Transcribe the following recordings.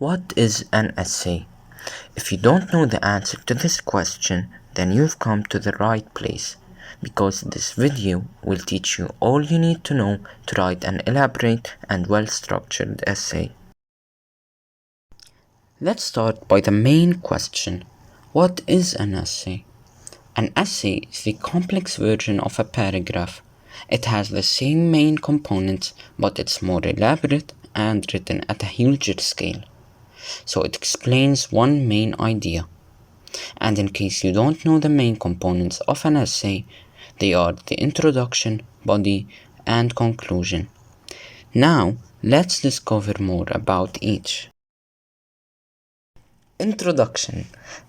What is an essay? If you don't know the answer to this question, then you've come to the right place, because this video will teach you all you need to know to write an elaborate and well-structured essay. Let's start by the main question. What is an essay? An essay is the complex version of a paragraph. It has the same main components, but it's more elaborate and written at a huger scale. So it explains one main idea. And in case you don't know the main components of an essay, they are the introduction, body, and conclusion. Now, let's discover more about each. Introduction.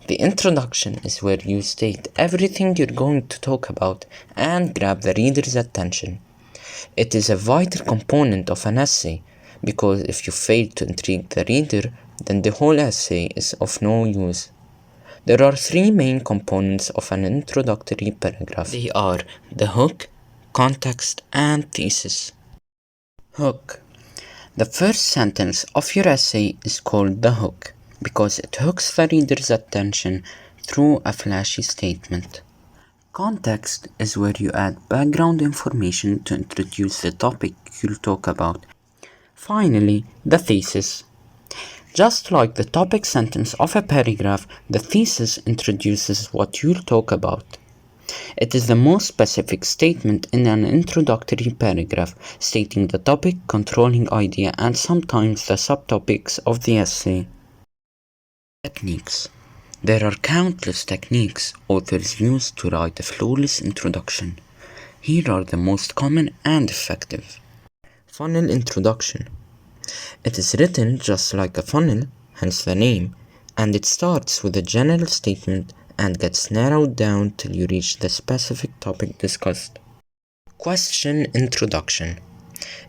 The introduction is where you state everything you're going to talk about and grab the reader's attention. It is a vital component of an essay, because if you fail to intrigue the reader, then the whole essay is of no use. There are three main components of an introductory paragraph. They are the hook, context, and thesis. Hook. The first sentence of your essay is called the hook, because it hooks the reader's attention through a flashy statement. Context is where you add background information to introduce the topic you'll talk about. Finally, the thesis. Just like the topic sentence of a paragraph, the thesis introduces what you'll talk about. It is the most specific statement in an introductory paragraph, stating the topic, controlling idea, and sometimes the subtopics of the essay. Techniques. There are countless techniques authors use to write a flawless introduction. Here are the most common and effective. Funnel introduction. It is written just like a funnel, hence the name, and it starts with a general statement and gets narrowed down till you reach the specific topic discussed. Question introduction.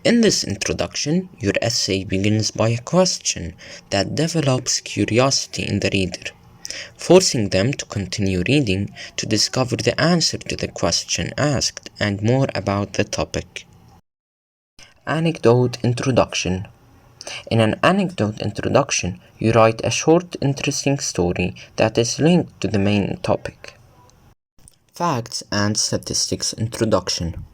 In this introduction, your essay begins by a question that develops curiosity in the reader, forcing them to continue reading to discover the answer to the question asked and more about the topic. Anecdote introduction. In an anecdote introduction, you write a short, interesting story that is linked to the main topic. Facts and statistics introduction.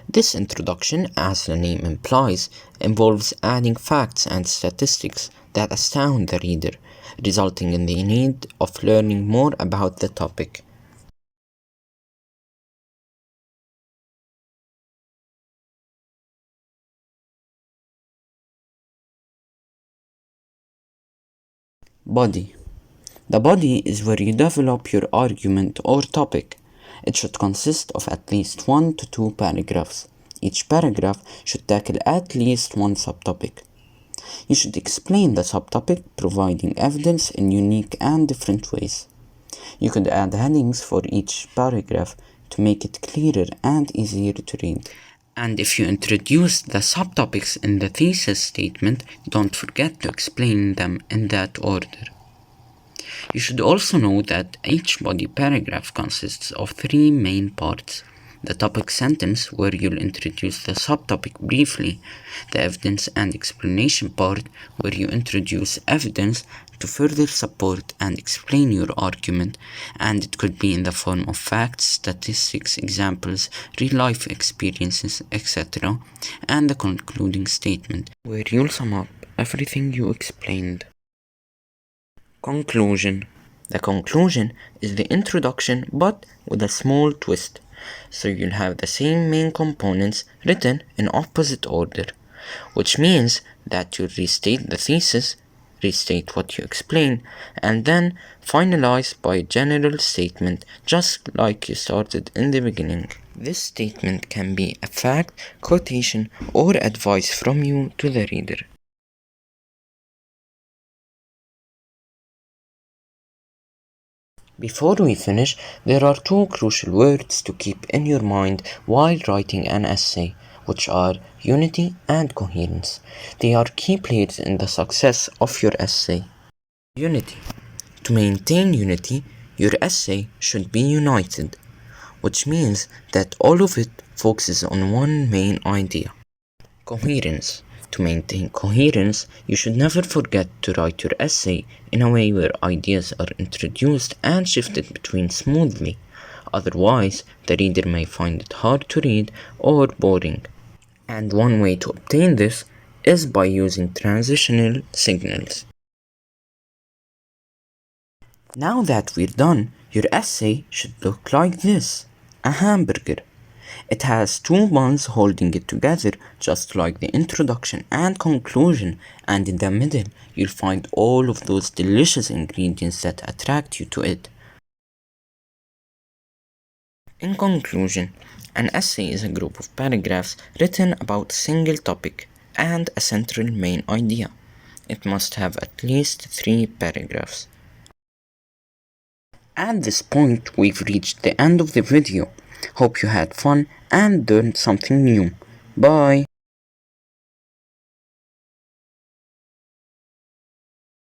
This introduction, as the name implies, involves adding facts and statistics that astound the reader, resulting in the need of learning more about the topic. Body. The body is where you develop your argument or topic. It should consist of at least 1 to 2 paragraphs. Each paragraph should tackle at least one subtopic. You should explain the subtopic, providing evidence in unique and different ways. You could add headings for each paragraph to make it clearer and easier to read. And if you introduce the subtopics in the thesis statement, don't forget to explain them in that order. You should also know that each body paragraph consists of 3 main parts. The topic sentence, where you'll introduce the subtopic briefly, the evidence and explanation part, where you introduce evidence to further support and explain your argument, and it could be in the form of facts, statistics, examples, real-life experiences, etc., and the concluding statement, where you'll sum up everything you explained. Conclusion. The conclusion is the introduction, but with a small twist. So you'll have the same main components written in opposite order, which means that you'll restate the thesis, restate what you explain, and then finalize by a general statement, just like you started in the beginning. This statement can be a fact, quotation, or advice from you to the reader. Before we finish, there are 2 crucial words to keep in your mind while writing an essay, which are unity and coherence. They are key players in the success of your essay. Unity. To maintain unity, your essay should be united, which means that all of it focuses on one main idea. Coherence. To maintain coherence, you should never forget to write your essay in a way where ideas are introduced and shifted between smoothly. Otherwise, the reader may find it hard to read or boring. And one way to obtain this is by using transitional signals. Now that we're done, your essay should look like this: a hamburger. It has two buns holding it together, just like the introduction and conclusion, and in the middle, you'll find all of those delicious ingredients that attract you to it. In conclusion, an essay is a group of paragraphs written about a single topic and a central main idea. It must have at least 3 paragraphs. At this point, we've reached the end of the video. Hope you had fun and learned something new. Bye!